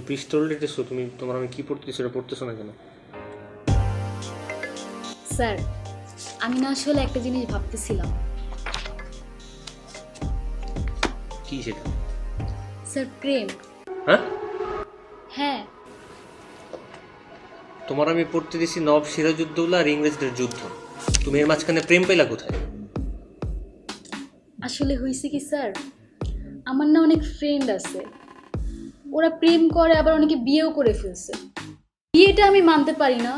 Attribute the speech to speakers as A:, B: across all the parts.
A: পিস্তল দিতেছো তুমি, তোমার আমি কি পড়তেছি সেটা পড়তেছো না কেন?
B: স্যার আমি না আসলে একটা জিনিস ভাবতেছিলাম।
A: কি সেটা?
B: স্যার প্রেম।
A: হ্যাঁ,
B: হ্যাঁ
A: তোমার আমি পড়তে দিছি নবাব সিরাজউদ্দৌলা আর ইংরেজদের যুদ্ধ, তুমি এর মাঝখানে প্রেম পেলা কোথায়?
B: আসলে হয়েছে কি স্যার, আমার না অনেক ফ্রেন্ড আছে, ওরা প্রেম করে আবার অনেকে বিয়েও করে ফেলছে। বিয়েটা আমি মানতে পারি না,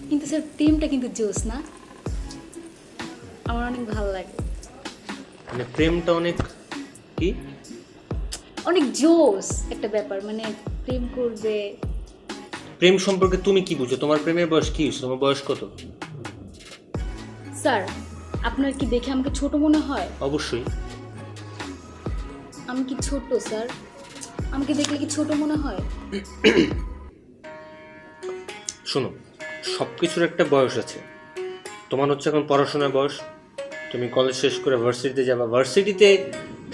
B: কিন্তু স্যার প্রেমটা কিন্তু জোস না, আমার অনেক ভালো লাগে।
A: মানে প্রেমটা অনেক কি?
B: অনেক জোস একটা ব্যাপার, মানে প্রেম করবে।
A: প্রেম সম্পর্কে তুমি কি বুঝো? তোমার প্রেমের বয়স কি হয়েছে? তোমার বয়স কত?
B: স্যার আপনার কি দেখে আমাকে ছোট মনে হয়?
A: অবশ্যই।
B: আমি কি ছোট স্যার? আমাকে দেখলে কি ছোট মনে হয়?
A: শোনো, সব কিছুর একটা বয়স আছে। তোমার হচ্ছে এখন পড়াশোনার বয়স, তুমি কলেজ শেষ করে ভার্সিটিতে যাবা, ভার্সিটিতে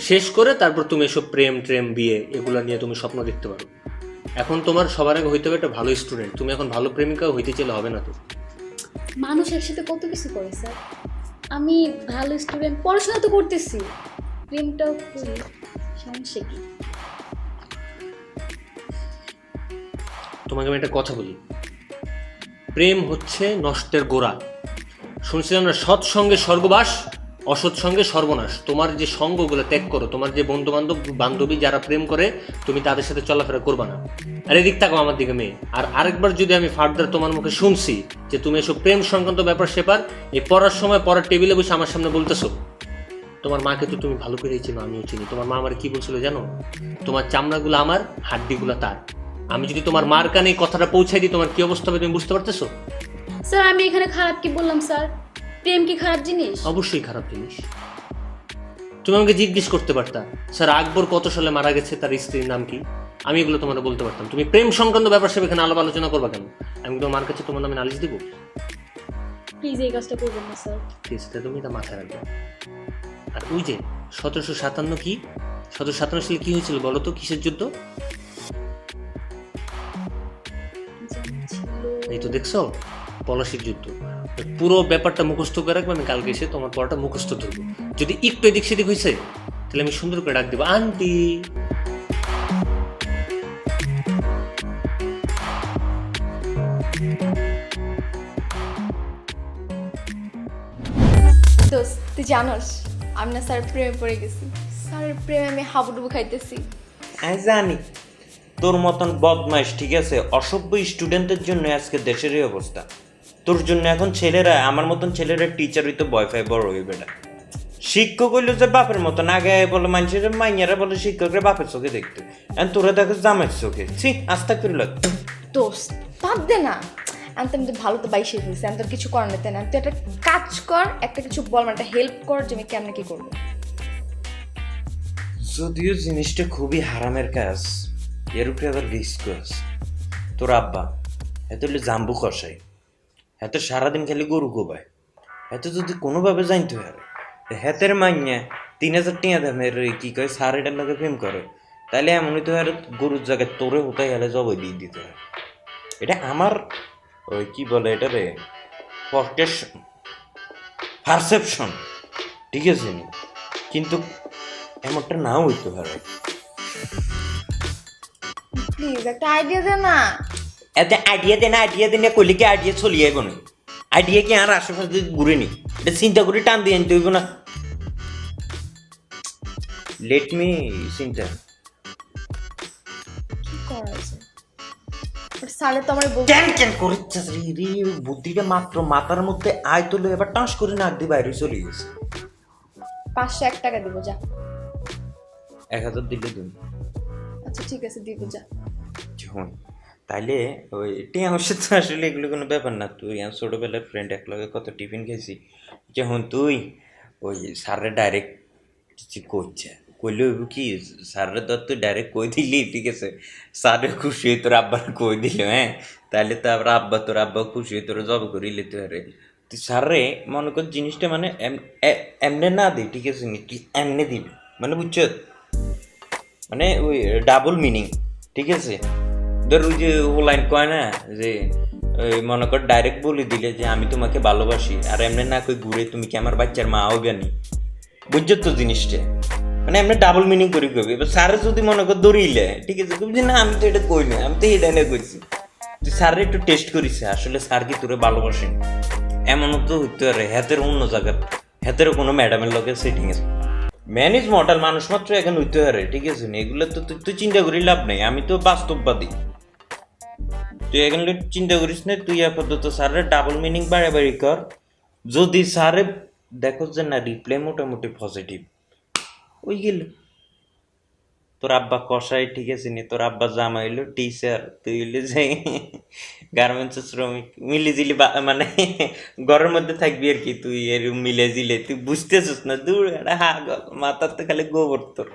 A: শেষ করে তারপর তুমি এসব প্রেম ট্রেম বিয়ে এগুলো নিয়ে তুমি স্বপ্ন দেখতে পারো। এখন তোমার সবার আগে হইতে হবে একটা ভালো স্টুডেন্ট, তুমি এখন ভালো প্রেমিকাও হইতে চাইলে হবে না তো।
B: মানুষ একসাথে কত কিছু করে স্যার, আমি ভালো স্টুডেন্ট, পড়াশোনা তো করতেছি, প্রেমটাও করি, সমস্যা কি?
A: তোমাকে আমি একটা কথা বলি, প্রেম হচ্ছে নষ্টের গোড়া। শুনছিলাম না, সৎসঙ্গে স্বর্গবাস, অসৎ সঙ্গে সর্বনাশ। তোমার যে সঙ্গগুলো ত্যাগ করো, তোমার যে বন্ধু বান্ধব বান্ধবী যারা প্রেম করে, তুমি তাদের সাথে চলাফেরা করবা না। আর এদিক তাকো আমার দিকে মেয়ে, আর আরেকবার যদি আমি ফার্দার তোমার মুখে শুনছি যে তুমি এসব প্রেম সংক্রান্ত ব্যাপার সেপার এই পড়ার সময় পড়ার টেবিলে বসে আমার সামনে বলতেছো, তোমার মাকে তো তুমি ভালো করেই চিনো, আমিও চিনি। তোমার মা আমার কি বলছিল জানো? তোমার চামড়াগুলো আমার, হাড্ডিগুলো তার। আমি যদি তোমার মার কানে এই কথাটা পৌঁছাই দিই, তোমার কি অবস্থা হবে তুমি বুঝতে পারতেছো?
B: স্যার আমি এখানে খারাপ কি বললাম স্যার? প্রেম কি খারাপ জিনিস?
A: অবশ্যই খারাপ জিনিস। তুমি আমাকে জিজ্ঞেস করতে পারতা, স্যার আকবর কত সালে মারা গেছে, তার স্ত্রীর নাম কি? আমি এগুলো তোমার বলতে পারতাম। তুমি প্রেম সংক্রান্ত ব্যাপার সব এখানে আলাপ আলোচনা করবা কেন? আমি তোমার মার কাছে তোমার নামে নালিশ দিব?
B: প্লিজ এই কাজটা করবেন না স্যার।
A: ঠিক আছে, তুমি এটা মাথায় রাখবে। আর ওই যে 1757 কি, 1757 সালে কি হয়েছিল বলো তো? কিসের যুদ্ধ? এই তো দেখছো, পলাশির যুদ্ধ। পুরো ব্যাপারটা মুখস্থ করে রাখবে, আমি কালকে এসে তোমার পড়াটা মুখস্থ ধরবো। যদি একটু এদিক সেদিক হয়েছে তাহলে আমি সুন্দর করে ডাক দেবো, আন্টি।
C: দোস্ত তুই জানোস আমি না স্যারের প্রেমে পড়ে গেছি, স্যারের প্রেমে আমি হাবুডুবু খাইতেছি।
D: আমি জানি তোর মতন বদমাইশ, ঠিক আছে, অসভ্য স্টুডেন্টের জন্য আজকে দেশের এই অবস্থা। তোর জন্য এখন ছেলেরা, আমার মতন ছেলেরা টিচার হইতে ভয় পায়, বড় হইবে না। শিক্ষক হইলো যে বাপের মতন, আগে বলে মানুষের মাইয়ারা বলে শিক্ষকরা বাপের চোখে দেখতে, এখন তোরা দেখো জামের চোখে। ছি, আস্তে করে লাগ।
C: দোস্ত বাদ দে না, আমি তো ভালো তো বাইশে হয়েছে, আমি তোর কিছু করার নিতে না, তুই একটা কাজ কর, একটা কিছু বল, মানে একটা হেল্প কর যে আমি কেমনে কি করবো।
D: যদিও জিনিসটা খুবই হারামের কাজ, এর উপরে আবার রিস্ক আছে। তোর আব্বা এত হলে জাম্বু কষাই, এত সারাদিন খালি গরু গোবায়, এত যদি কোনোভাবে জানতে পারে হেতের মাইয়া 3000 টাকা দামের কি কয় সার এটার লোকে প্রেম করে, তাহলে এমনই তো আর গরুর জায়গায় তোরে হতে গেলে জবাই দিয়ে দিতে হয়। এটা আমার ওই কি বলে এটা রে, পারসেপশন, ঠিক আছে নি? কিন্তু এমনটা নাও হইতে পারে।
C: প্লিজ একটা আইডিয়া দে না।
D: এতে আইডিয়া দে না, আইডিয়া দিনে কইলে কি আইডিয়া চলিয়ে আইব না? আইডিয়া কি আর আশেপাশে ঘুরে নি, এটা চিন্তা করে টান দিয়ে আনতে হইব না। লেট মি চিন্তা।
C: কি করা যায়? স্যারে তো আমার বল
D: ক্যান ক্যান করছে রে, বুদ্ধিটা মাত্র মাথার মধ্যে আয় তুলে এবার টাস করে নাক দিয়ে বাইরে চলে গেছে।
C: 501 টাকা দিব যা।
D: 1000 দিলে দিন।
C: আচ্ছা ঠিক আছে দিব যা।
D: যখন তাইলে ওই আমার সাথে আসলে এগুলো কোনো ব্যাপার না, তুই আমার ছোটোবেলার ফ্রেন্ড, একলগে কত টিফিন খেয়েছি। যখন তুই ওই স্যারে ডাইরেক্ট কিছু করছে, কইলে হইব কি, স্যারের তো তুই ডাইরেক্ট কই দিলি, ঠিক আছে, স্যারে খুশি হয়ে তোর আব্বার কই দিল, হ্যাঁ, তাহলে তো আবার তোর আব্বা খুশি হয়ে তোর জব করে নিতে পারে। তুই স্যারে মনে কর জিনিসটা মানে এমনে না দিই, ঠিক আছে, তুই এমনে দিবি, মানে বুঝছ, মানে ওই ডাবল মিনিং, ঠিক আছে। ধর ওই যে ও লাইন কয় না যে মনে কর ডাইরেক্ট বলে দিলে যে আমি তোমাকে ভালোবাসি, আর এমনি না কই ঘুরে তুমি কি আমার বাচ্চার মা হবে নি, বুঝছো তো জিনিসটা? মানে এমনি ডাবল মিনিং করে কবি। এবার স্যার যদি মনে কর দৌড়িলে, ঠিক আছে, কবি যে না আমি তো এটা কই না, আমি তো এটা না কইছি। তুই স্যার একটু টেস্ট করিস আসলে স্যার কি তোরে ভালোবাসেন, এমনও তো হইতে পারে হাতের অন্য জায়গার, হাতের কোনো ম্যাডামের লগে সেটিং আছে। ম্যান ইজ মর্টাল, মানুষ মাত্র এখন হইতে পারে, ঠিক আছে? এগুলো তো তুই চিন্তা করি লাভ নেই, আমি তো বাস্তববাদী। তুই এখন চিন্তা করিস না, তুই আপাতত স্যারের ডাবল মিনিং বাড়াবাড়ি কর। যদি স্যারে দেখো যে না রিপ্লাই মোটামুটি পজিটিভ ওই গেল, তোর আব্বা কষাই, ঠিক আছে নি, তোর আব্বা জামা হইলো টিচার, তুই হইলে যে গার্মেন্টস শ্রমিক, মিলিজিলি মানে ঘরের মধ্যে থাকবি আর কি, তুই এর মিলে জিলে তুই বুঝতেছিস না, দূর হা মাথার তো খালি গোবর তোর।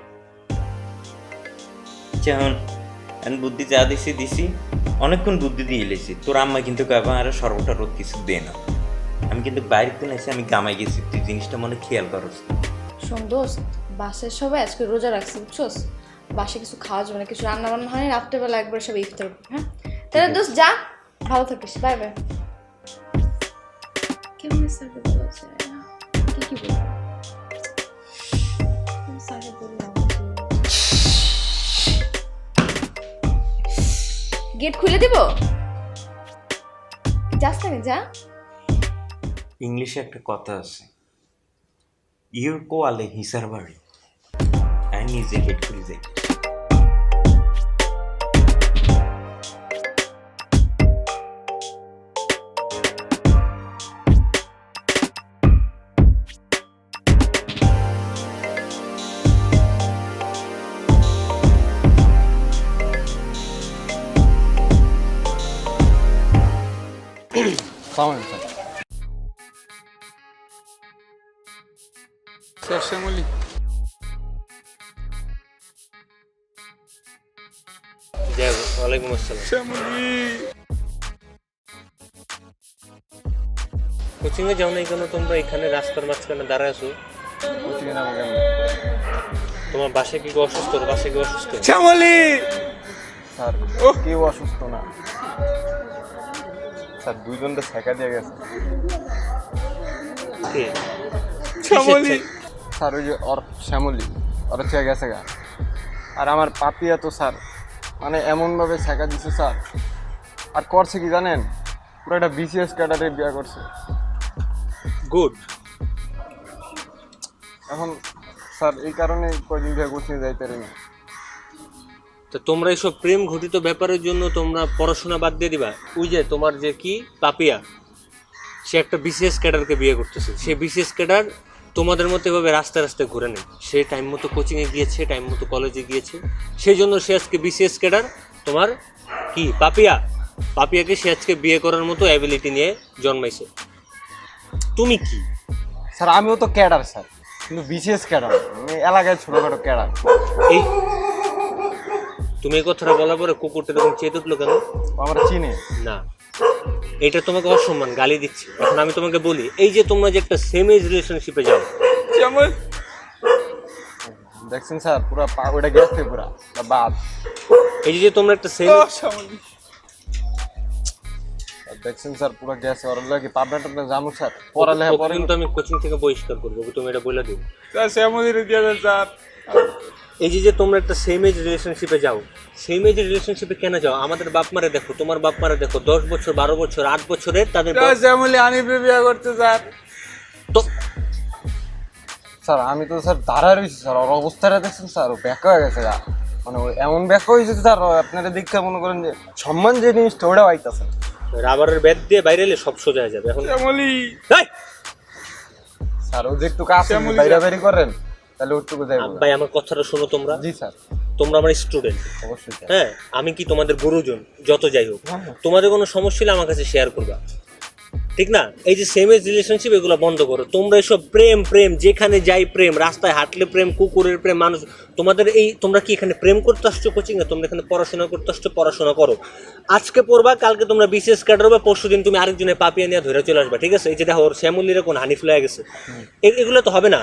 D: যেমন বুদ্ধি যা দিছি অনেকক্ষণ বুদ্ধি দিয়ে এলেছি, তোর আম্মা কিন্তু আর সর্বটা রোদ কিছু দে না, আমি কিন্তু বাইরে তো এসে আমি গামাই গেছি, তুই জিনিসটা মনে খেয়াল করস।
C: শোন দোস্ত, বাসের সবাই আজকে রোজা রাখছি বুঝছোস, বাসে কিছু খাওয়া যাবে না, কিছু রান্না বান্না হয়, রাত্রেবেলা একবার সব ইফতার করবো। হ্যাঁ তাহলে দোস্ত যা, ভালো থাকিস, বাই বাই।
B: কেমন স্যারকে বলা যায় না, কি বলবো স্যারকে বললাম
C: গেট খুলে দিব, যাস না যা।
D: ইংলিশে একটা কথা আছে, ইউর কোয়ালে হিসার বাড়ি, আমি নিজে গেট খুলে যাই।
E: স্যার শ্যামলী,
A: ওয়ালাইকুম আসসালাম।
E: শ্যামলী
A: কোচিং এ যাও নাই কেন তোমরা? এখানে রাস্তার মাঝখানে দাঁড়ায় আছো,
E: কোচিংয়ে যাবো কেন?
A: তোমার বাসায় কি অসুস্থ? বাসায় কি অসুস্থ?
E: শ্যামলী স্যার কেউ অসুস্থ না স্যার, দুইজনটা ছেঁকা দিয়ে গেছে।
A: কে?
E: শ্যামলী স্যার, ওই যে ওর শ্যামলী ওরা ছেঁকা গেছে গা, আর আমার পাপিয়া তো স্যার মানে এমনভাবে ছেঁকা দিছে স্যার, আর করছে কি জানেন, পুরো একটা বিসিএস ক্যাডারে বিয়ে করছে।
A: গুড।
E: এখন স্যার এই কারণে কয়দিন থেকে কোচিংয়ে যাইতে পারি না।
A: তো তোমরা এইসব প্রেম ঘটিত ব্যাপারের জন্য তোমরা পড়াশোনা বাদ দিয়ে দিবা? ওই যে তোমার যে কি পাপিয়া, সে একটা বিসিএস ক্যাডারকে বিয়ে করতেছে, সে বিসিএস ক্যাডার তোমাদের মতো এভাবে রাস্তায় রাস্তায় ঘুরে নেই, সে টাইম মতো কোচিংয়ে গিয়েছে, টাইম মতো কলেজে গিয়েছে, সেই জন্য সে আজকে বিসিএস ক্যাডার। তোমার কি পাপিয়াকে সে আজকে বিয়ে করার মতো অ্যাবিলিটি নিয়ে জন্মাইছে। তুমি কি?
E: স্যার আমিও তো ক্যাডার স্যার, কিন্তু বিসিএস ক্যাডার, মানে এলাকায় ছোটখাটো ক্যাডার।
A: এই তুমি এই কথাটা বলার পরে কুকুরটা এরকম চেয়ে উঠলো কেন?
E: আমরা চিনি
A: না, এটা তোমাকে অসম্মান, গালি দিচ্ছি। এখন আমি তোমাকে বলি, এই যে তোমরা যে একটা সেম এজ রিলেশনশিপে যাও,
E: যেমন দেখছেন স্যার পুরো ওটা গেছে পুরা বাদ,
A: এই যে তোমরা একটা সেম,
E: দেখছেন স্যার পুরো গেছে, ওর লাগে পাবনাটা জামু স্যার, পড়ালেখা পরে
A: কিন্তু আমি কোচিং থেকে বহিষ্কার করবো, তুমি এটা বলে দিও।
E: স্যার শ্যামলির দিয়ে দেন স্যার।
A: এই যে তোমরা একটা সেম এজ রিলেশনশিপে যাও, সেম এজ রিলেশনশিপে কেন যাও? আমাদের বাপ মারে দেখো, তোমার বাপ মারে দেখো, 10 বছর 12 বছর 8 বছরের তাদের
E: শ্যামলি আনিবে বিয়ে করতে স্যার।
A: তো
E: স্যার আমি তো স্যার দাঁড়ায় রয়েছি স্যার, ওর অবস্থাটা দেখছেন স্যার, ও ব্যাখ্যা হয়ে গেছে গা, মানে ও এমন ব্যাখ্যা হয়েছে স্যার, আপনারা দেখতে মনে করেন যে সম্মান যে জিনিসটা ওটা পাইতেছে।
A: রাবারের ব্যাট দিয়ে বাইরে এলে সব সোজা হয়ে যাবে। এখন
E: শ্যামলি
C: স্যার
E: ও যে একটু কাজ বাইরে বাইরে করেন তাহলে ওটুকু যাই।
A: ভাই আমার কথাটা শোনো তোমরা।
E: জি স্যার।
A: তোমরা আমার স্টুডেন্ট,
E: অবশ্যই স্যার।
A: হ্যাঁ, আমি কি তোমাদের গুরুজন? যত যাই হোক, তোমাদের কোনো সমস্যা হলে আমার কাছে শেয়ার করবা, ঠিক না? এই যে সেম এজ রিলেশনশিপ, এগুলো বন্ধ করো তোমরা। এসব প্রেম যেখানে যাই প্রেম, রাস্তায় হাঁটলে প্রেম, কুকুরের প্রেম, মানুষ, তোমাদের এই, তোমরা কি এখানে প্রেম করতে আসছো কোচিংয়ে? তোমরা এখানে পড়াশোনা করতে আসছো, পড়াশোনা করো। আজকে পড়বা, কালকে তোমরা বিসিএস ক্যাডার হবে, পরশু দিন তুমি আরেকজনের পাপিয়া নিয়ে ধরে চলে আসবা, ঠিক আছে? এই যে দেখো ওর শ্যামলির কোন হানিফ লয়ে গেছে, এগুলো তো হবে না।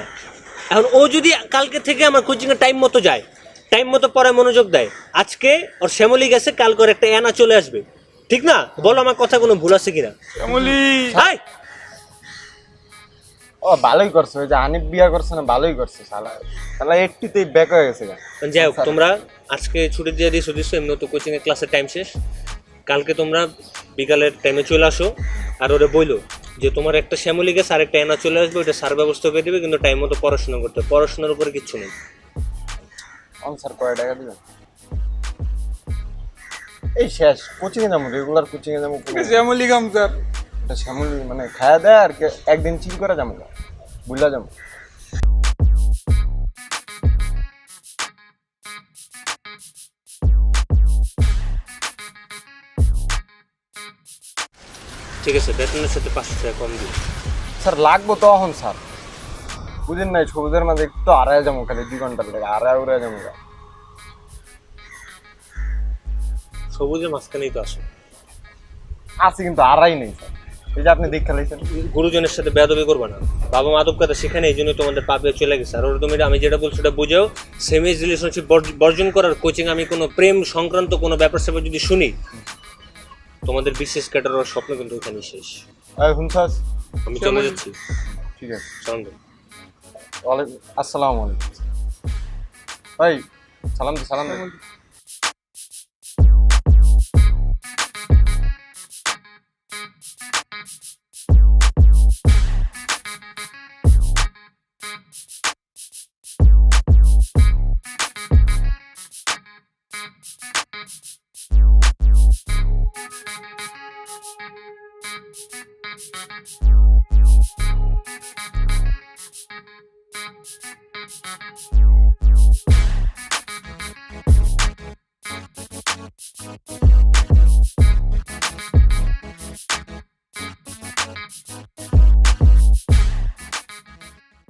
A: এখন ও যদি কালকে থেকে আমার কোচিংয়ে টাইম মতো যায়, টাইম মতো পড়ায় মনোযোগ দেয়। আজকে ওর শ্যামলী গেছে, কাল করে একটা অ্যানা চলে আসবে, ঠিক না? বলো আমার কথা কোনো ভুল আছে কিনা?
E: শ্যামলি
A: হাই,
E: ও ভালোই করছে, ওই যে হানিফ বিয়া করছে না, ভালোই করছে শালা। শালা একটুতেই ব্যাক হয়ে গেছে গা।
A: যাই হোক, তোমরা আজকে ছুটি দিয়ে দিয়েছো, এমনি তো কোচিং এর ক্লাসের টাইম শেষ। কালকে তোমরা বিকালের টাইমে চলে আসো, আর ওরে বইলো যে তোমার একটা শ্যামলী গেছে আর একটা অ্যানা চলে আসবে, ওটা স্যার ব্যবস্থা করে দেবে, কিন্তু টাইম মতো পড়াশোনা করতে হবে। পড়াশোনার উপরে কিচ্ছু নেই।
E: স্যার কয় টাকা দিবেন? এই শেষ কোচিং এ যাবো, রেগুলার কোচিং এ যাবো। শ্যামলি কাম স্যার, এটা শ্যামলি মানে খায়া দেয় আর একদিন চিল করে যাবো, বুঝলা যাবো।
A: ঠিক আছে, বেতনের সাথে 500 টাকা কম দিই।
E: স্যার লাগবো তখন স্যার, বুঝেন নাই, সবুজের মাঝে একটু আড়াই যাবো, খালি 2 ঘন্টার লেগে আড়াই উড়ে যাবো।
A: সবুজের মাঝখানেই তো আসো।
E: আছে কিন্তু আড়াই নেই স্যার, এই যে আপনি দেখে লাইছেন।
A: গুরুজনের সাথে বেয়াদবি করবে না। বাবা মা আদব কথা সেখানে, এই জন্য তোমাদের পাপে চলে গেছে। আর ওরা তুমি, আমি যেটা বলছি সেটা বুঝাও। সেম এজ রিলেশনশিপ বর্জন করার কোচিং, আমি কোনো প্রেম সংক্রান্ত কোনো ব্যাপার স্যাপার যদি শুনি, তোমাদের বিশেষ ক্যাটার স্বপ্ন কিন্তু ওখানে শেষ।
E: শুনছাস?
A: আমি চলে যাচ্ছি।
E: ঠিক আছে,
A: চন্দ্র,
E: ওয়ালাইকুম আসসালামু আলাইকুম। ভাই সালাম দে, সালাম দে।